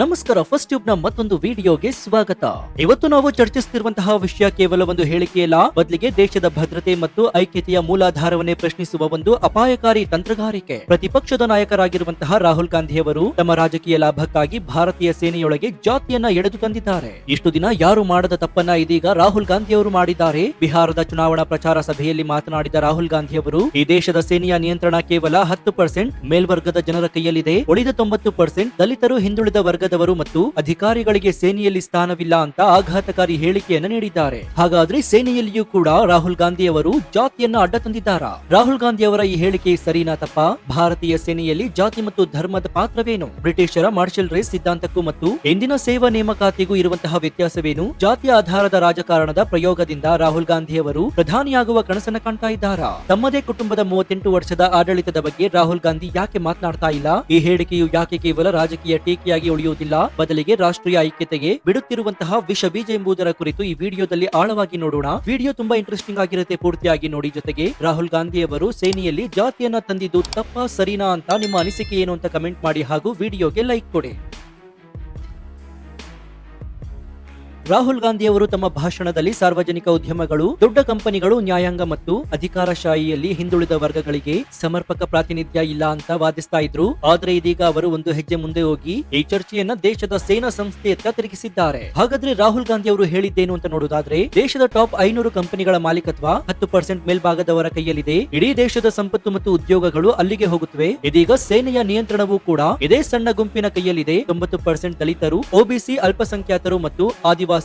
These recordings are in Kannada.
ನಮಸ್ಕಾರ, ಫಸ್ಟ್ ಟ್ಯೂಬ್ ನ ಮತ್ತೊಂದು ವಿಡಿಯೋಗೆ ಸ್ವಾಗತ. ಇವತ್ತು ನಾವು ಚರ್ಚಿಸುತ್ತಿರುವಂತಹ ವಿಷಯ ಕೇವಲ ಒಂದು ಹೇಳಿಕೆಯಲ್ಲ, ಬದಲಿಗೆ ದೇಶದ ಭದ್ರತೆ ಮತ್ತು ಐಕ್ಯತೆಯ ಮೂಲಾಧಾರವನ್ನೇ ಪ್ರಶ್ನಿಸುವ ಒಂದು ಅಪಾಯಕಾರಿ ತಂತ್ರಗಾರಿಕೆ. ಪ್ರತಿಪಕ್ಷದ ನಾಯಕರಾಗಿರುವಂತಹ ರಾಹುಲ್ ಗಾಂಧಿ ಅವರು ತಮ್ಮ ರಾಜಕೀಯ ಲಾಭಕ್ಕಾಗಿ ಭಾರತೀಯ ಸೇನೆಯೊಳಗೆ ಜಾತಿಯನ್ನ ಎಳೆದು ತಂದಿದ್ದಾರೆ. ಇಷ್ಟು ದಿನ ಯಾರು ಮಾಡದ ತಪ್ಪನ್ನ ಇದೀಗ ರಾಹುಲ್ ಗಾಂಧಿ ಅವರು ಮಾಡಿದ್ದಾರೆ. ಬಿಹಾರದ ಚುನಾವಣಾ ಪ್ರಚಾರ ಸಭೆಯಲ್ಲಿ ಮಾತನಾಡಿದ ರಾಹುಲ್ ಗಾಂಧಿ ಅವರು, ಈ ದೇಶದ ಸೇನೆಯ ನಿಯಂತ್ರಣ ಕೇವಲ 10% ಮೇಲ್ವರ್ಗದ ಜನರ ಕೈಯಲ್ಲಿದೆ, ಉಳಿದ 90% ದಲಿತರು, ಹಿಂದುಳಿದ ವರ್ಗದವರು ಮತ್ತು ಅಧಿಕಾರಿಗಳಿಗೆ ಸೇನೆಯಲ್ಲಿ ಸ್ಥಾನವಿಲ್ಲ ಅಂತ ಆಘಾತಕಾರಿ ಹೇಳಿಕೆಯನ್ನು ನೀಡಿದ್ದಾರೆ. ಹಾಗಾದ್ರೆ ಸೇನೆಯಲ್ಲಿಯೂ ಕೂಡ ರಾಹುಲ್ ಗಾಂಧಿ ಅವರು ಜಾತಿಯನ್ನ ಅಡ್ಡ ತಂದಿದ್ದಾರಾ? ರಾಹುಲ್ ಗಾಂಧಿ ಅವರ ಈ ಹೇಳಿಕೆ ಸರಿನಾ ತಪ್ಪಾ? ಭಾರತೀಯ ಸೇನೆಯಲ್ಲಿ ಜಾತಿ ಮತ್ತು ಧರ್ಮದ ಪಾತ್ರವೇನು? ಬ್ರಿಟಿಷರ ಮಾರ್ಷಲ್ ರೇಸ್ ಸಿದ್ಧಾಂತಕ್ಕೂ ಮತ್ತು ಇಂದಿನ ಸೇವಾ ನೇಮಕಾತಿಗೂ ಇರುವಂತಹ ವ್ಯತ್ಯಾಸವೇನು? ಜಾತಿಯ ಆಧಾರದ ರಾಜಕಾರಣದ ಪ್ರಯೋಗದಿಂದ ರಾಹುಲ್ ಗಾಂಧಿ ಅವರು ಪ್ರಧಾನಿಯಾಗುವ ಕನಸನ್ನ ಕಾಣ್ತಾ ಇದ್ದಾರಾ? ತಮ್ಮದೇ ಕುಟುಂಬದ 38 ವರ್ಷದ ಆಡಳಿತದ ಬಗ್ಗೆ ರಾಹುಲ್ ಗಾಂಧಿ ಯಾಕೆ ಮಾತನಾಡ್ತಾ ಇಲ್ಲ? ಈ ಹೇಳಿಕೆಯು ಯಾಕೆ ಕೇವಲ ರಾಜಕೀಯ ಟೀಕೆಯಾಗಿ ಉಳಿಯುವುದಿಲ್ಲ, ಬದಲಿಗೆ ರಾಷ್ಟ್ರೀಯ ಐಕ್ಯತೆಗೆ ಬಿಡುತ್ತಿರುವಂತಹ ವಿಷ ಬೀಜ ಎಂಬುದರ ಕುರಿತು ಈ ವಿಡಿಯೋದಲ್ಲಿ ಆಳವಾಗಿ ನೋಡೋಣ. ವಿಡಿಯೋ ತುಂಬಾ ಇಂಟ್ರೆಸ್ಟಿಂಗ್ ಆಗಿರುತ್ತೆ, ಪೂರ್ತಿಯಾಗಿ ನೋಡಿ. ಜೊತೆಗೆ ರಾಹುಲ್ ಗಾಂಧಿ ಅವರು ಸೇನೆಯಲ್ಲಿ ಜಾತಿಯನ್ನ ತಂದಿದ್ದು ತಪ್ಪಾ ಸರಿನಾ ಅಂತ ನಿಮ್ಮ ಅನಿಸಿಕೆ ಏನು ಅಂತ ಕಮೆಂಟ್ ಮಾಡಿ, ಹಾಗೂ ವಿಡಿಯೋಗೆ ಲೈಕ್ ಕೊಡಿ. ರಾಹುಲ್ ಗಾಂಧಿ ಅವರು ತಮ್ಮ ಭಾಷಣದಲ್ಲಿ ಸಾರ್ವಜನಿಕ ಉದ್ಯಮಗಳು, ದೊಡ್ಡ ಕಂಪನಿಗಳು, ನ್ಯಾಯಾಂಗ ಮತ್ತು ಅಧಿಕಾರಶಾಹಿಯಲ್ಲಿ ಹಿಂದುಳಿದ ವರ್ಗಗಳಿಗೆ ಸಮರ್ಪಕ ಪ್ರಾತಿನಿಧ್ಯ ಇಲ್ಲ ಅಂತ ವಾದಿಸ್ತಾ ಇದ್ರು. ಆದ್ರೆ ಇದೀಗ ಅವರು ಒಂದು ಹೆಜ್ಜೆ ಮುಂದೆ ಹೋಗಿ ಈ ಚರ್ಚೆಯನ್ನ ದೇಶದ ಸೇನಾ ಸಂಸ್ಥೆಯತ್ತ ತಿರುಗಿಸಿದ್ದಾರೆ. ಹಾಗಾದ್ರೆ ರಾಹುಲ್ ಗಾಂಧಿ ಅವರು ಹೇಳಿದ್ದೇನು ಅಂತ ನೋಡೋದಾದ್ರೆ, ದೇಶದ ಟಾಪ್ 500 ಕಂಪನಿಗಳ ಮಾಲೀಕತ್ವ 10% ಮೇಲ್ಭಾಗದವರ ಕೈಯಲ್ಲಿದೆ. ಇಡೀ ದೇಶದ ಸಂಪತ್ತು ಮತ್ತು ಉದ್ಯೋಗಗಳು ಅಲ್ಲಿಗೆ ಹೋಗುತ್ತವೆ. ಇದೀಗ ಸೇನೆಯ ನಿಯಂತ್ರಣವೂ ಕೂಡ ಇದೇ ಸಣ್ಣ ಗುಂಪಿನ ಕೈಯಲ್ಲಿದೆ. 90% ದಲಿತರು, ಒಬಿಸಿ, ಅಲ್ಪಸಂಖ್ಯಾತರು ಮತ್ತು ಆದಿವಾಸಿಗಳಿಗೆ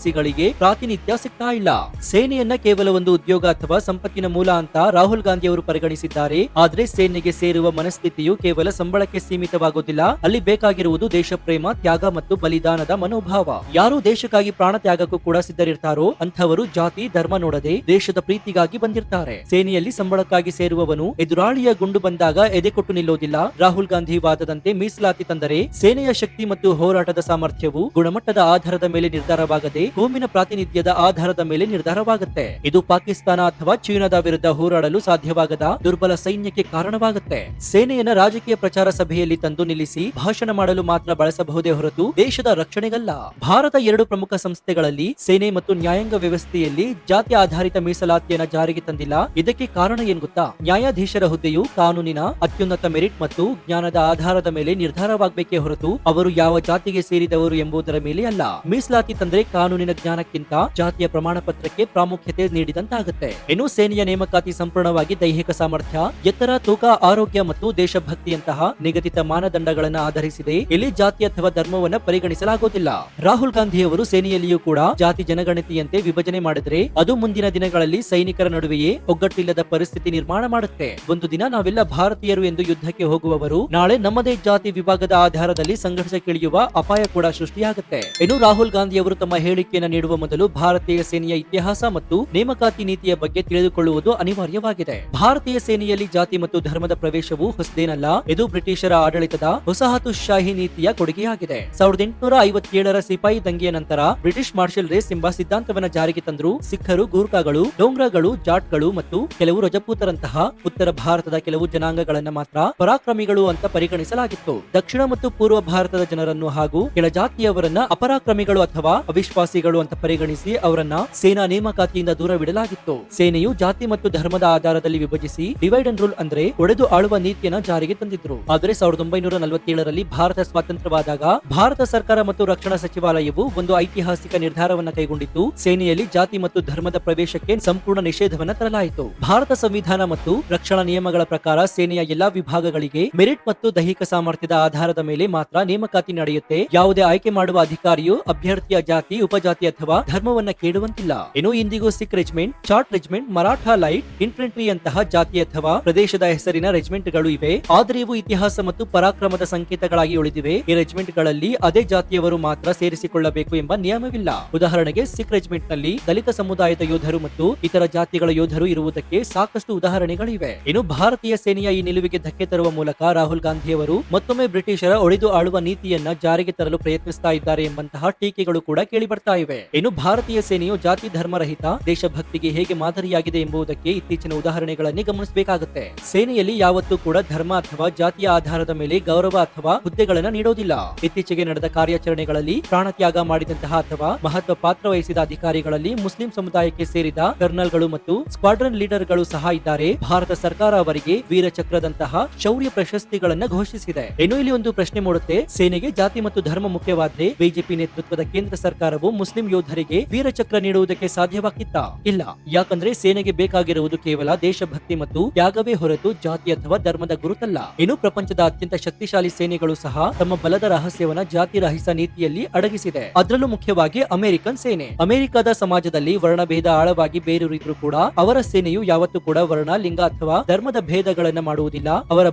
ಪ್ರಾತಿನಿಧ್ಯ ಸಿಗ್ತಾ ಇಲ್ಲ. ಸೇನೆಯನ್ನ ಕೇವಲ ಒಂದು ಉದ್ಯೋಗ ಅಥವಾ ಸಂಪತ್ತಿನ ಮೂಲ ಅಂತ ರಾಹುಲ್ ಗಾಂಧಿ ಅವರು ಪರಿಗಣಿಸಿದ್ದಾರೆ. ಆದ್ರೆ ಸೇನೆಗೆ ಸೇರುವ ಮನಸ್ಥಿತಿಯು ಕೇವಲ ಸಂಬಳಕ್ಕೆ ಸೀಮಿತವಾಗುವುದಿಲ್ಲ. ಅಲ್ಲಿ ಬೇಕಾಗಿರುವುದು ದೇಶ ಪ್ರೇಮ, ತ್ಯಾಗ ಮತ್ತು ಬಲಿದಾನದ ಮನೋಭಾವ. ಯಾರು ದೇಶಕ್ಕಾಗಿ ಪ್ರಾಣ ತ್ಯಾಗಕ್ಕೂ ಕೂಡ ಸಿದ್ಧರಿರ್ತಾರೋ ಅಂಥವರು ಜಾತಿ ಧರ್ಮ ನೋಡದೆ ದೇಶದ ಪ್ರೀತಿಗಾಗಿ ಬಂದಿರ್ತಾರೆ. ಸೇನೆಯಲ್ಲಿ ಸಂಬಳಕ್ಕಾಗಿ ಸೇರುವವನು ಎದುರಾಳಿಯ ಗುಂಡು ಬಂದಾಗ ಎದೆ ಕೊಟ್ಟು ನಿಲ್ಲೋದಿಲ್ಲ. ರಾಹುಲ್ ಗಾಂಧಿ ವಾದದಂತೆ ಮೀಸಲಾತಿ ತಂದರೆ ಸೇನೆಯ ಶಕ್ತಿ ಮತ್ತು ಹೋರಾಟದ ಸಾಮರ್ಥ್ಯವು ಗುಣಮಟ್ಟದ ಆಧಾರದ ಮೇಲೆ ನಿರ್ಧಾರವಾಗದೆ ಕೋಮಿನ ಪ್ರಾತಿನಿಧ್ಯದ ಆಧಾರದ ಮೇಲೆ ನಿರ್ಧಾರವಾಗುತ್ತೆ. ಇದು ಪಾಕಿಸ್ತಾನ ಅಥವಾ ಚೀನಾದ ವಿರುದ್ಧ ಹೋರಾಡಲು ಸಾಧ್ಯವಾಗದ ದುರ್ಬಲ ಸೈನ್ಯಕ್ಕೆ ಕಾರಣವಾಗುತ್ತೆ. ಸೇನೆಯನ್ನ ರಾಜಕೀಯ ಪ್ರಚಾರ ಸಭೆಯಲ್ಲಿ ತಂದು ನಿಲ್ಲಿಸಿ ಭಾಷಣ ಮಾಡಲು ಮಾತ್ರ ಬಳಸಬಹುದೇ ಹೊರತು ದೇಶದ ರಕ್ಷಣೆಗಲ್ಲ. ಭಾರತ 2 ಪ್ರಮುಖ ಸಂಸ್ಥೆಗಳಲ್ಲಿ ಸೇನೆ ಮತ್ತು ನ್ಯಾಯಾಂಗ ವ್ಯವಸ್ಥೆಯಲ್ಲಿ ಜಾತಿ ಆಧಾರಿತ ಮೀಸಲಾತಿಯನ್ನ ಜಾರಿಗೆ ತಂದಿಲ್ಲ. ಇದಕ್ಕೆ ಕಾರಣ ಏನ್ ಗೊತ್ತಾ? ನ್ಯಾಯಾಧೀಶರ ಹುದ್ದೆಯು ಕಾನೂನಿನ ಅತ್ಯುನ್ನತ ಮೆರಿಟ್ ಮತ್ತು ಜ್ಞಾನದ ಆಧಾರದ ಮೇಲೆ ನಿರ್ಧಾರವಾಗಬೇಕೇ ಹೊರತು ಅವರು ಯಾವ ಜಾತಿಗೆ ಸೇರಿದವರು ಎಂಬುದರ ಮೇಲೆ ಅಲ್ಲ. ಮೀಸಲಾತಿ ತಂದ್ರೆ ಕಾನೂನಿನ ಜ್ಞಾನಕ್ಕಿಂತ ಜಾತಿಯ ಪ್ರಮಾಣ ಪತ್ರಕ್ಕೆ ಪ್ರಾಮುಖ್ಯತೆ ನೀಡಿದಂತಾಗುತ್ತೆ. ಇನ್ನು ಸೇನೆಯ ನೇಮಕಾತಿ ಸಂಪೂರ್ಣವಾಗಿ ದೈಹಿಕ ಸಾಮರ್ಥ್ಯ, ಎತ್ತರ, ತೂಕ, ಆರೋಗ್ಯ ಮತ್ತು ದೇಶಭಕ್ತಿಯಂತಹ ನಿಗದಿತ ಮಾನದಂಡಗಳನ್ನು ಆಧರಿಸಿದೆ. ಇಲ್ಲಿ ಜಾತಿ ಅಥವಾ ಧರ್ಮವನ್ನ ಪರಿಗಣಿಸಲಾಗುವುದಿಲ್ಲ. ರಾಹುಲ್ ಗಾಂಧಿ ಅವರು ಸೇನೆಯಲ್ಲಿಯೂ ಕೂಡ ಜಾತಿ ಜನಗಣತಿಯಂತೆ ವಿಭಜನೆ ಮಾಡಿದ್ರೆ ಅದು ಮುಂದಿನ ದಿನಗಳಲ್ಲಿ ಸೈನಿಕರ ನಡುವೆಯೇ ಒಗ್ಗಟ್ಟಿಲ್ಲದ ಪರಿಸ್ಥಿತಿ ನಿರ್ಮಾಣ ಮಾಡುತ್ತೆ. ಒಂದು ದಿನ ನಾವೆಲ್ಲ ಭಾರತೀಯರು ಎಂದು ಯುದ್ಧಕ್ಕೆ ಹೋಗುವವರು ನಾಳೆ ನಮ್ಮದೇ ಜಾತಿ ವಿಭಾಗದ ಆಧಾರದಲ್ಲಿ ಸಂಘರ್ಷಕ್ಕಿಳಿಯುವ ಅಪಾಯ ಕೂಡ ಸೃಷ್ಟಿಯಾಗುತ್ತೆ. ಇನ್ನು ರಾಹುಲ್ ಗಾಂಧಿ ಅವರು ತಮ್ಮ ಹೇಳಿಕೆಯನ್ನು ನೀಡುವ ಮೊದಲು ಭಾರತೀಯ ಸೇನೆಯ ಇತಿಹಾಸ ಮತ್ತು ನೇಮಕಾತಿ ನೀತಿಯ ಬಗ್ಗೆ ತಿಳಿದುಕೊಳ್ಳುವುದು ಅನಿವಾರ್ಯವಾಗಿದೆ. ಭಾರತೀಯ ಸೇನೆಯಲ್ಲಿ ಜಾತಿ ಮತ್ತು ಧರ್ಮದ ಪ್ರವೇಶವು ಹೊಸದೇನಲ್ಲ. ಇದು ಬ್ರಿಟಿಷರ ಆಡಳಿತದ ವಸಾಹತುಶಾಹಿ ನೀತಿಯ ಕೊಡುಗೆಯಾಗಿದೆ. 1857ರ ಸಿಪಾಯಿ ದಂಗೆಯ ನಂತರ ಬ್ರಿಟಿಷ್ ಮಾರ್ಷಲ್ ರೇಸ್ ಎಂಬ ಸಿದ್ಧಾಂತವನ್ನ ಜಾರಿಗೆ ತಂದ್ರು. ಸಿಖ್ಖರು, ಗೂರ್ಖಾಗಳು, ಡೋಂಗ್ರಾಗಳು, ಜಾಟ್ಗಳು ಮತ್ತು ಕೆಲವು ರಜಪೂತರಂತಹ ಉತ್ತರ ಭಾರತದ ಕೆಲವು ಜನಾಂಗಗಳನ್ನ ಮಾತ್ರ ಪರಾಕ್ರಮಿಗಳು ಅಂತ ಪರಿಗಣಿಸಲಾಗಿತ್ತು. ದಕ್ಷಿಣ ಮತ್ತು ಪೂರ್ವ ಭಾರತದ ಜನರನ್ನು ಹಾಗೂ ಕೆಳಜಾತಿಯವರನ್ನ ಅಪರಾಕ್ರಮಿಗಳು ಅಥವಾ ಅವಿಶ್ವಾಸಿಗಳು ಅಂತ ಪರಿಗಣಿಸಿ ಅವರನ್ನ ಸೇನಾ ನೇಮಕಾತಿಯಿಂದ ದೂರವಿಡಲಾಗಿತ್ತು. ಸೇನೆಯು ಜಾತಿ ಮತ್ತು ಧರ್ಮದ ಆಧಾರದಲ್ಲಿ ವಿಭಜಿಸಿ ಡಿವೈಡ್ ಅಂಡ್ ರೂಲ್ ಅಂದ್ರೆ ಒಡೆದು ಆಳುವ ನೀತಿಯನ್ನ ಜಾರಿಗೆ ತಂದಿದ್ರು. ಆದರೆ 1947ರಲ್ಲಿ ಭಾರತ ಸ್ವಾತಂತ್ರ್ಯವಾದಾಗ ಭಾರತ ಸರ್ಕಾರ ಮತ್ತು ರಕ್ಷಣಾ ಸಚಿವಾಲಯವು ಒಂದು ಐತಿಹಾಸಿಕ ನಿರ್ಧಾರವನ್ನ ಕೈಗೊಂಡಿತ್ತು. ಸೇನೆಯಲ್ಲಿ ಜಾತಿ ಮತ್ತು ಧರ್ಮದ ಪ್ರವೇಶಕ್ಕೆ ಸಂಪೂರ್ಣ ನಿಷೇಧವನ್ನ ತರಲಾಯಿತು. ಭಾರತ ಸಂವಿಧಾನ ಮತ್ತು ರಕ್ಷಣಾ ನಿಯಮಗಳ ಪ್ರಕಾರ ಸೇನೆಯ ಎಲ್ಲಾ ವಿಭಾಗಗಳಿಗೆ ಮೆರಿಟ್ ಮತ್ತು ದೈಹಿಕ ಸಾಮರ್ಥ್ಯದ ಆಧಾರದ ಮೇಲೆ ಮಾತ್ರ ನೇಮಕಾತಿ ನಡೆಯುತ್ತೆ. ಯಾವುದೇ ಆಯ್ಕೆ ಮಾಡುವ ಅಧಿಕಾರಿಯು ಅಭ್ಯರ್ಥಿಯ ಜಾತಿ, ಉಪಜಾತಿ ಅಥವಾ ಧರ್ಮವನ್ನ ಕೇಳುವಂತಿಲ್ಲ. ಇನ್ನು ಇಂದಿಗೂ Sikh regiment, chart regiment, Maratha light infantry ಅಂತಹ ಜಾತಿ ಅಥವಾ ಪ್ರದೇಶದ ಹೆಸರಿನ ರೆಜಿಮೆಂಟ್ ಗಳು ಇವೆ. ಆದರೆ ಇವು ಇತಿಹಾಸ ಮತ್ತು ಪರಾಕ್ರಮದ ಸಂಕೇತಗಳಾಗಿ ಉಳಿದಿವೆ. ಈ ರೆಜಿಮೆಂಟ್ ಗಳಲ್ಲಿ ಅದೇ ಜಾತಿಯವರು ಮಾತ್ರ ಸೇರಿಸಿಕೊಳ್ಳಬೇಕು ಎಂಬ ನಿಯಮವಿಲ್ಲ. ಉದಾಹರಣೆಗೆ ಸಿಖ್ ರೆಜಿಮೆಂಟ್ ನಲ್ಲಿ ದಲಿತ ಸಮುದಾಯದ ಯೋಧರು ಮತ್ತು ಇತರ ಜಾತಿಗಳ ಯೋಧರು ಇರುವುದಕ್ಕೆ ಸಾಕಷ್ಟು ಉದಾಹರಣೆಗಳಿವೆ. ಇನ್ನು ಭಾರತೀಯ ಸೇನೆಯ ಈ ನಿಲುವಿಗೆ ಧಕ್ಕೆ ತರುವ ಮೂಲಕ ರಾಹುಲ್ ಗಾಂಧಿ ಅವರು ಮತ್ತೊಮ್ಮೆ ಬ್ರಿಟಿಷರ ಒಡೆದು ಆಳುವ ನೀತಿಯನ್ನ ಜಾರಿಗೆ ತರಲು ಪ್ರಯತ್ನಿಸ್ತಾ ಇದ್ದಾರೆ ಎಂಬಂತಹ ಟೀಕೆಗಳು ಕೂಡ ಕೇಳಿ ನೀಡ್ತಾ ಇವೆ. ಇನ್ನು ಭಾರತೀಯ ಸೇನೆಯು ಜಾತಿ ಧರ್ಮರಹಿತ ದೇಶಭಕ್ತಿಗೆ ಹೇಗೆ ಮಾದರಿಯಾಗಿದೆ ಎಂಬುದಕ್ಕೆ ಇತ್ತೀಚಿನ ಉದಾಹರಣೆಗಳನ್ನೇ ಗಮನಿಸಬೇಕಾಗುತ್ತೆ. ಸೇನೆಯಲ್ಲಿ ಯಾವತ್ತೂ ಕೂಡ ಧರ್ಮ ಅಥವಾ ಜಾತಿಯ ಆಧಾರದ ಮೇಲೆ ಗೌರವ ಅಥವಾ ಹುದ್ದೆಗಳನ್ನ ನೀಡೋದಿಲ್ಲ. ಇತ್ತೀಚೆಗೆ ನಡೆದ ಕಾರ್ಯಾಚರಣೆಗಳಲ್ಲಿ ಪ್ರಾಣತ್ಯಾಗ ಮಾಡಿದಂತಹ ಅಥವಾ ಮಹತ್ವ ಪಾತ್ರ ವಹಿಸಿದ ಅಧಿಕಾರಿಗಳಲ್ಲಿ ಮುಸ್ಲಿಂ ಸಮುದಾಯಕ್ಕೆ ಸೇರಿದ ಕರ್ನಲ್ಗಳು ಮತ್ತು ಸ್ಕ್ವಾಡ್ರನ್ ಲೀಡರ್ಗಳು ಸಹ ಇದ್ದಾರೆ. ಭಾರತ ಸರ್ಕಾರ ಅವರಿಗೆ ವೀರ ಚಕ್ರದಂತಹ ಶೌರ್ಯ ಪ್ರಶಸ್ತಿಗಳನ್ನ ಘೋಷಿಸಿದೆ. ಇನ್ನು ಇಲ್ಲಿ ಒಂದು ಪ್ರಶ್ನೆ ಮೂಡುತ್ತೆ, ಸೇನೆಗೆ ಜಾತಿ ಮತ್ತು ಧರ್ಮ ಮುಖ್ಯವಾದ್ರೆ ಬಿಜೆಪಿ ನೇತೃತ್ವದ ಕೇಂದ್ರ ಸರ್ಕಾರವು ಮುಸ್ಲಿಂ ಯೋಧರಿಗೆ ವೀರ ಚಕ್ರ ನೀಡುವುದಕ್ಕೆ ಸಾಧ್ಯವಾಗ್ತಿತ್ತ? ಇಲ್ಲ. ಯಾಕಂದ್ರೆ ಸೇನೆಗೆ ಬೇಕಾಗಿರುವುದು ಕೇವಲ ದೇಶಭಕ್ತಿ ಮತ್ತು ತ್ಯಾಗವೇ ಹೊರತು ಜಾತಿ ಅಥವಾ ಧರ್ಮದ ಗುರುತಲ್ಲ. ಇನ್ನು ಪ್ರಪಂಚದ ಅತ್ಯಂತ ಶಕ್ತಿಶಾಲಿ ಸೇನೆಗಳು ಸಹ ತಮ್ಮ ಬಲದ ರಹಸ್ಯವನ್ನ ಜಾತಿ ರಹಿತ ನೀತಿಯಲ್ಲಿ ಅಡಗಿಸಿದೆ. ಅದರಲ್ಲೂ ಮುಖ್ಯವಾಗಿ ಅಮೆರಿಕನ್ ಸೇನೆ. ಅಮೆರಿಕದ ಸಮಾಜದಲ್ಲಿ ವರ್ಣಭೇದ ಆಳವಾಗಿ ಬೇರೂರಿದ್ರು ಕೂಡ ಅವರ ಸೇನೆಯು ಯಾವತ್ತೂ ಕೂಡ ವರ್ಣ, ಲಿಂಗ ಅಥವಾ ಧರ್ಮದ ಭೇದಗಳನ್ನ ಮಾಡುವುದಿಲ್ಲ. ಅವರ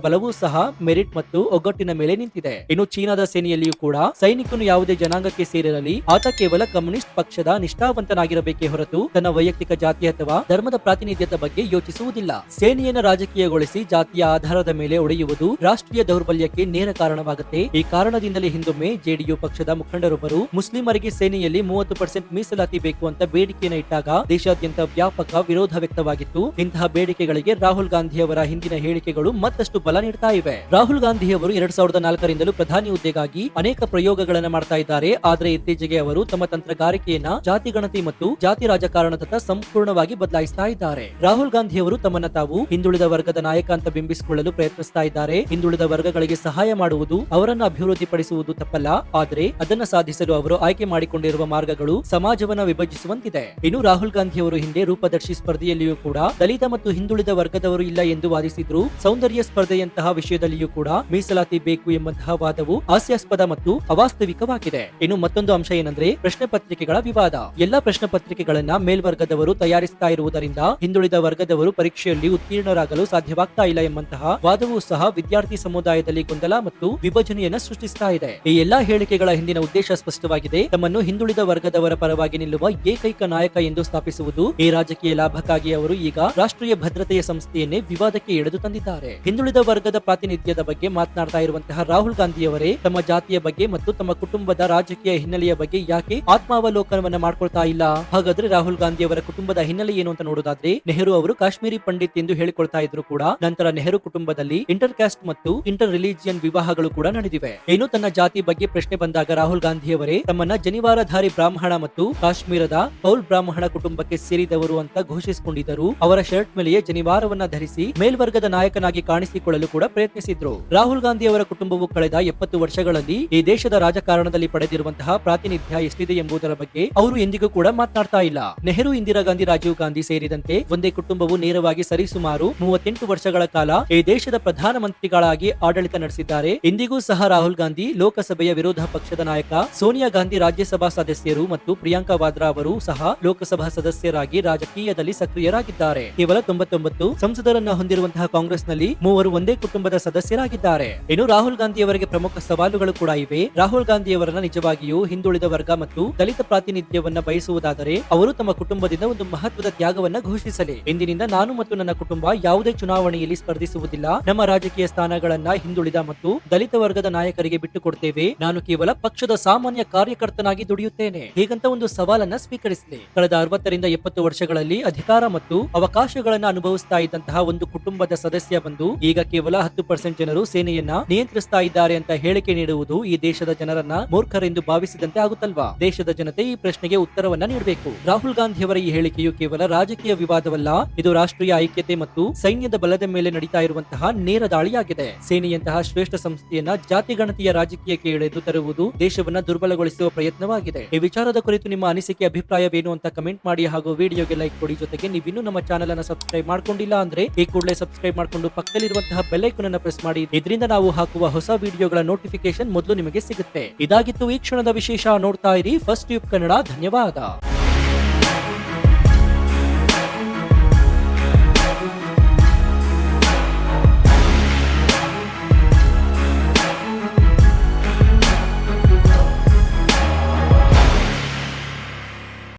ಬಲವೂ ಸಹ ಮೆರಿಟ್ ಮತ್ತು ಒಗ್ಗಟ್ಟಿನ ಮೇಲೆ ನಿಂತಿದೆ. ಇನ್ನು ಚೀನಾದ ಸೇನೆಯಲ್ಲಿಯೂ ಕೂಡ ಸೈನಿಕನು ಯಾವುದೇ ಜನಾಂಗಕ್ಕೆ ಸೇರಿರಲಿ ಆತ ಕೇವಲ ಕಮ್ಯುನಿಸ್ಟ್ ಪಕ್ಷದ ನಿಷ್ಠಾವಂತನಾಗಿರಬೇಕೇ ಹೊರತು ತನ್ನ ವೈಯಕ್ತಿಕ ಜಾತಿ ಅಥವಾ ಧರ್ಮದ ಪ್ರಾತಿನಿಧ್ಯದ ಬಗ್ಗೆ ಯೋಚಿಸುವುದಿಲ್ಲ. ಸೇನೆಯನ್ನು ರಾಜಕೀಯಗೊಳಿಸಿ ಜಾತಿಯ ಆಧಾರದ ಮೇಲೆ ಒಡೆಯುವುದು ರಾಷ್ಟ್ರೀಯ ದೌರ್ಬಲ್ಯಕ್ಕೆ ನೇರ ಕಾರಣವಾಗುತ್ತೆ. ಈ ಕಾರಣದಿಂದಲೇ ಹಿಂದೊಮ್ಮೆ ಜೆಡಿಯು ಪಕ್ಷದ ಮುಖಂಡರೊಬ್ಬರು ಮುಸ್ಲಿಮರಿಗೆ ಸೇನೆಯಲ್ಲಿ 30% ಮೀಸಲಾತಿ ಬೇಕು ಅಂತ ಬೇಡಿಕೆಯನ್ನು ಇಟ್ಟಾಗ ದೇಶಾದ್ಯಂತ ವ್ಯಾಪಕ ವಿರೋಧ ವ್ಯಕ್ತವಾಗಿತ್ತು. ಇಂತಹ ಬೇಡಿಕೆಗಳಿಗೆ ರಾಹುಲ್ ಗಾಂಧಿ ಅವರ ಹಿಂದಿನ ಹೇಳಿಕೆಗಳು ಮತ್ತಷ್ಟು ಬಲ ನೀಡ್ತಾ ಇವೆ. ರಾಹುಲ್ ಗಾಂಧಿ ಅವರು 2004ರಿಂದಲೂ ಪ್ರಧಾನಿ ಹುದ್ದೆಗಾಗಿ ಅನೇಕ ಪ್ರಯೋಗಗಳನ್ನ ಮಾಡ್ತಾ ಇದ್ದಾರೆ. ಆದ್ರೆ ಇತ್ತೀಚೆಗೆ ಅವರು ತಮ್ಮ ತಂತ್ರಗಾರಿಕೆಯನ್ನ ಜಾತಿ ಗಣತಿ ಮತ್ತು ಜಾತಿ ರಾಜಕಾರಣದತ್ತ ಸಂಪೂರ್ಣವಾಗಿ ಬದಲಾಯಿಸ್ತಾ ಇದ್ದಾರೆ. ರಾಹುಲ್ ಗಾಂಧಿ ಅವರು ತಮ್ಮನ್ನ ತಾವು ಹಿಂದುಳಿದ ವರ್ಗದ ನಾಯಕ ಅಂತ ಬಿಂಬಿಸಿಕೊಳ್ಳಲು ಪ್ರಯತ್ನಿಸ್ತಾ ಇದ್ದಾರೆ. ಹಿಂದುಳಿದ ವರ್ಗಗಳಿಗೆ ಸಹಾಯ ಮಾಡುವುದು, ಅವರನ್ನು ಅಭಿವೃದ್ಧಿಪಡಿಸುವುದು ತಪ್ಪಲ್ಲ. ಆದ್ರೆ ಅದನ್ನ ಸಾಧಿಸಲು ಅವರು ಆಯ್ಕೆ ಮಾಡಿಕೊಂಡಿರುವ ಮಾರ್ಗಗಳು ಸಮಾಜವನ್ನ ವಿಭಜಿಸುವಂತಿದೆ. ಇನ್ನು ರಾಹುಲ್ ಗಾಂಧಿ ಅವರು ಹಿಂದೆ ರೂಪದರ್ಶಿ ಸ್ಪರ್ಧೆಯಲ್ಲಿಯೂ ಕೂಡ ದಲಿತ ಮತ್ತು ಹಿಂದುಳಿದ ವರ್ಗದವರು ಇಲ್ಲ ಎಂದು ವಾದಿಸಿದ್ರು. ಸೌಂದರ್ಯ ಸ್ಪರ್ಧೆಯಂತಹ ವಿಷಯದಲ್ಲಿಯೂ ಕೂಡ ಮೀಸಲಾತಿ ಬೇಕು ಎಂಬಂತಹ ವಾದವು ಹಾಸ್ಯಾಸ್ಪದ ಮತ್ತು ಅವಾಸ್ತವಿಕವಾಗಿದೆ. ಇನ್ನು ಮತ್ತೊಂದು ಅಂಶ ಏನಂದ್ರೆ ಪ್ರಶ್ನೆ ಪತ್ರಿಕೆಗಳ ವಿವಾದ. ಎಲ್ಲಾ ಪ್ರಶ್ನೆ ಪತ್ರಿಕೆಗಳನ್ನ ಮೇಲ್ವರ್ಗದವರು ತಯಾರಿಸ್ತಾ ಇರುವುದರಿಂದ ಹಿಂದುಳಿದ ವರ್ಗದವರು ಪರೀಕ್ಷೆಯಲ್ಲಿ ಉತ್ತೀರ್ಣರಾಗಲು ಸಾಧ್ಯವಾಗ್ತಾ ಇಲ್ಲ ಎಂಬಂತಹ ವಾದವೂ ಸಹ ವಿದ್ಯಾರ್ಥಿ ಸಮುದಾಯದಲ್ಲಿ ಗೊಂದಲ ಮತ್ತು ವಿಭಜನೆಯನ್ನ ಸೃಷ್ಟಿಸ್ತಾ ಇದೆ. ಈ ಎಲ್ಲಾ ಹೇಳಿಕೆಗಳ ಹಿಂದಿನ ಉದ್ದೇಶ ಸ್ಪಷ್ಟವಾಗಿದೆ. ತಮ್ಮನ್ನು ಹಿಂದುಳಿದ ವರ್ಗದವರ ಪರವಾಗಿ ನಿಲ್ಲುವ ಏಕೈಕ ನಾಯಕ ಎಂದು ಸ್ಥಾಪಿಸುವುದು. ಈ ರಾಜಕೀಯ ಲಾಭಕ್ಕಾಗಿ ಅವರು ಈಗ ರಾಷ್ಟ್ರೀಯ ಭದ್ರತೆಯ ಸಂಸ್ಥೆಯನ್ನೇ ವಿವಾದಕ್ಕೆ ಎಳೆದು ತಂದಿದ್ದಾರೆ. ಹಿಂದುಳಿದ ವರ್ಗದ ಪ್ರಾತಿನಿಧ್ಯದ ಬಗ್ಗೆ ಮಾತನಾಡ್ತಾ ಇರುವಂತಹ ರಾಹುಲ್ ಗಾಂಧಿ ಅವರೇ ತಮ್ಮ ಜಾತಿಯ ಬಗ್ಗೆ ಮತ್ತು ತಮ್ಮ ಕುಟುಂಬದ ರಾಜಕೀಯ ಹಿನ್ನೆಲೆಯ ಬಗ್ಗೆ ಯಾಕೆ ಆತ್ಮಾವಲೋಕನವನ್ನ ಮಾಡ್ಕೊಳ್ತಾ ಇಲ್ಲ? ಹಾಗಾದ್ರೆ ರಾಹುಲ್ ಗಾಂಧಿ ಅವರ ಕುಟುಂಬದ ಹಿನ್ನೆಲೆ ಏನು ಅಂತ ನೋಡೋದಾದ್ರೆ, ನೆಹರು ಅವರು ಕಾಶ್ಮೀರಿ ಪಂಡಿತ್ ಎಂದು ಹೇಳಿಕೊಳ್ತಾ ಇದ್ರು ಕೂಡ ನಂತರ ನೆಹರು ಕುಟುಂಬದಲ್ಲಿ ಇಂಟರ್ ಕ್ಯಾಸ್ಟ್ ಮತ್ತು ಇಂಟರ್ ರಿಲಿಜಿಯನ್ ವಿವಾಹಗಳು ಕೂಡ ನಡೆದಿವೆ. ಏನು ತನ್ನ ಜಾತಿ ಬಗ್ಗೆ ಪ್ರಶ್ನೆ ಬಂದಾಗ ರಾಹುಲ್ ಗಾಂಧಿ ಅವರೇ ತಮ್ಮನ್ನ ಜನಿವಾರಧಾರಿ ಬ್ರಾಹ್ಮಣ ಮತ್ತು ಕಾಶ್ಮೀರದ ಕೌಲ್ ಬ್ರಾಹ್ಮಣ ಕುಟುಂಬಕ್ಕೆ ಸೇರಿದವರು ಅಂತ ಘೋಷಿಸಿಕೊಂಡಿದ್ದರು. ಅವರ ಶರ್ಟ್ ಮೇಲೆಯೇ ಜನಿವಾರವನ್ನ ಧರಿಸಿ ಮೇಲ್ವರ್ಗದ ನಾಯಕನಾಗಿ ಕಾಣಿಸಿಕೊಳ್ಳಲು ಕೂಡ ಪ್ರಯತ್ನಿಸಿದ್ರು. ರಾಹುಲ್ ಗಾಂಧಿ ಅವರ ಕುಟುಂಬವು ಕಳೆದ 70 ವರ್ಷಗಳಲ್ಲಿ ಈ ದೇಶದ ರಾಜಕಾರಣದಲ್ಲಿ ಪಡೆದಿರುವಂತಹ ಪ್ರಾತಿನಿಧ್ಯ ಎಷ್ಟಿದೆ ಎಂಬುದರ ಬಗ್ಗೆ ಅವರು ಎಂದಿಗೂ ಕೂಡ ಮಾತನಾಡ್ತಾ ಇಲ್ಲ. ನೆಹರು, ಇಂದಿರಾ ಗಾಂಧಿ, ರಾಜೀವ್ ಗಾಂಧಿ ಸೇರಿದಂತೆ ಒಂದೇ ಕುಟುಂಬವು ನೇರವಾಗಿ ಸರಿಸುಮಾರು 38 ವರ್ಷಗಳ ಕಾಲ ಈ ದೇಶದ ಪ್ರಧಾನಮಂತ್ರಿಗಳಾಗಿ ಆಡಳಿತ ನಡೆಸಿದ್ದಾರೆ. ಇಂದಿಗೂ ಸಹ ರಾಹುಲ್ ಗಾಂಧಿ ಲೋಕಸಭೆಯ ವಿರೋಧ ಪಕ್ಷದ ನಾಯಕ, ಸೋನಿಯಾ ಗಾಂಧಿ ರಾಜ್ಯಸಭಾ ಸದಸ್ಯರು ಮತ್ತು ಪ್ರಿಯಾಂಕಾ ವಾದ್ರಾ ಅವರು ಸಹ ಲೋಕಸಭಾ ಸದಸ್ಯರಾಗಿ ರಾಜಕೀಯದಲ್ಲಿ ಸಕ್ರಿಯರಾಗಿದ್ದಾರೆ. ಕೇವಲ 99 ಸಂಸದರನ್ನ ಹೊಂದಿರುವಂತಹ ಕಾಂಗ್ರೆಸ್ನಲ್ಲಿ 3 ಒಂದೇ ಕುಟುಂಬದ ಸದಸ್ಯರಾಗಿದ್ದಾರೆ. ಇನ್ನು ರಾಹುಲ್ ಗಾಂಧಿ ಅವರಿಗೆ ಪ್ರಮುಖ ಸವಾಲುಗಳು ಕೂಡ ಇವೆ. ರಾಹುಲ್ ಗಾಂಧಿ ಅವರನ್ನ ನಿಜವಾಗಿಯೂ ಹಿಂದುಳಿದ ವರ್ಗ ಮತ್ತು ದಲಿತ ಪ್ರಾತಿನಿಧ್ಯವನ್ನ ಬಯಸುವುದಾದರೆ ಅವರು ತಮ್ಮ ಕುಟುಂಬದಿಂದ ಒಂದು ಮಹತ್ವದ ತ್ಯಾಗವನ್ನ ಘೋಷಿಸಲಿ. ಇಂದಿನಿಂದ ನಾನು ಮತ್ತು ನನ್ನ ಕುಟುಂಬ ಯಾವುದೇ ಚುನಾವಣೆಯಲ್ಲಿ ಸ್ಪರ್ಧಿಸುವುದಿಲ್ಲ. ನಮ್ಮ ರಾಜಕೀಯ ಸ್ಥಾನಗಳನ್ನ ಹಿಂದುಳಿದ ಮತ್ತು ದಲಿತ ವರ್ಗದ ನಾಯಕರಿಗೆ ಬಿಟ್ಟು ಕೊಡ್ತೇವೆ. ನಾನು ಕೇವಲ ಪಕ್ಷದ ಸಾಮಾನ್ಯ ಕಾರ್ಯಕರ್ತನಾಗಿ ದುಡಿಯುತ್ತೇನೆ. ಹೀಗಂತ ಒಂದು ಸವಾಲನ್ನ ಸ್ವೀಕರಿಸಲಿ. ಕಳೆದ 60ರಿಂದ 70 ವರ್ಷಗಳಲ್ಲಿ ಅಧಿಕಾರ ಮತ್ತು ಅವಕಾಶಗಳನ್ನ ಅನುಭವಿಸ್ತಾ ಇದ್ದಂತಹ ಒಂದು ಕುಟುಂಬದ ಸದಸ್ಯ ಬಂದು ಈಗ ಕೇವಲ 10% ಜನರು ಸೇನೆಯನ್ನ ನಿಯಂತ್ರಿಸ್ತಾ ಇದ್ದಾರೆ ಅಂತ ಹೇಳಿಕೆ ನೀಡುವುದು ಈ ದೇಶದ ಜನರನ್ನ ಮೂರ್ಖರೆಂದು ಭಾವಿಸಿದಂತೆ ಆಗುತ್ತಲ್ವಾ? ದೇಶದ ಜನತೆ ಈ ಪ್ರಶ್ನೆಗೆ ಉತ್ತರವನ್ನ ನೀಡಬೇಕು. ರಾಹುಲ್ ಗಾಂಧಿ ಅವರ ಈ ಹೇಳಿಕೆಯು ಕೇವಲ ರಾಜಕೀಯ ವಿವಾದವಲ್ಲ, ಇದು ರಾಷ್ಟ್ರೀಯ ಐಕ್ಯತೆ ಮತ್ತು ಸೈನ್ಯದ ಬಲದ ಮೇಲೆ ನಡೀತಾ ಇರುವಂತಹ ನೇರ ದಾಳಿಯಾಗಿದೆ. ಸೇನೆಯಂತಹ ಶ್ರೇಷ್ಠ ಸಂಸ್ಥೆಯನ್ನ ಜಾತಿ ಗಣತಿಯ ರಾಜಕೀಯಕ್ಕೆ ಎಳೆದು ತರುವುದು ದೇಶವನ್ನ ದುರ್ಬಲಗೊಳಿಸುವ ಪ್ರಯತ್ನವಾಗಿದೆ. ಈ ವಿಚಾರದ ಕುರಿತು ನಿಮ್ಮ ಅನಿಸಿಕೆ, ಅಭಿಪ್ರಾಯವೇನು ಅಂತ ಕಮೆಂಟ್ ಮಾಡಿ ಹಾಗೂ ವಿಡಿಯೋಗೆ ಲೈಕ್ ಕೊಡಿ. ಜೊತೆಗೆ ನೀವಿನ್ನೂ ನಮ್ಮ ಚಾನೆಲ್ ಅನ್ನು ಸಬ್ಸ್ಕ್ರೈಬ್ ಮಾಡ್ಕೊಂಡಿಲ್ಲ ಅಂದ್ರೆ ಈ ಕೂಡಲೇ ಸಬ್ಸ್ಕ್ರೈಬ್ ಮಾಡ್ಕೊಂಡು ಪಕ್ಕದಲ್ಲಿರುವಂತಹ ಬೆಲ್ ಐಕಾನ್ ಅನ್ನು ಪ್ರೆಸ್ ಮಾಡಿ. ಇದರಿಂದ ನಾವು ಹಾಕುವ ಹೊಸ ವಿಡಿಯೋಗಳ ನೋಟಿಫಿಕೇಶನ್ ಮೊದಲು ನಿಮಗೆ ಸಿಗುತ್ತೆ. ಇದಾಗಿತ್ತು ಈ ಕ್ಷಣದ ವಿಶೇಷ. ನೋಡ್ತಾ ಇರಿ ಫಸ್ಟ್ ಟ್ಯೂಬ್ ಕನ್ನಡ. ಧನ್ಯವಾದ.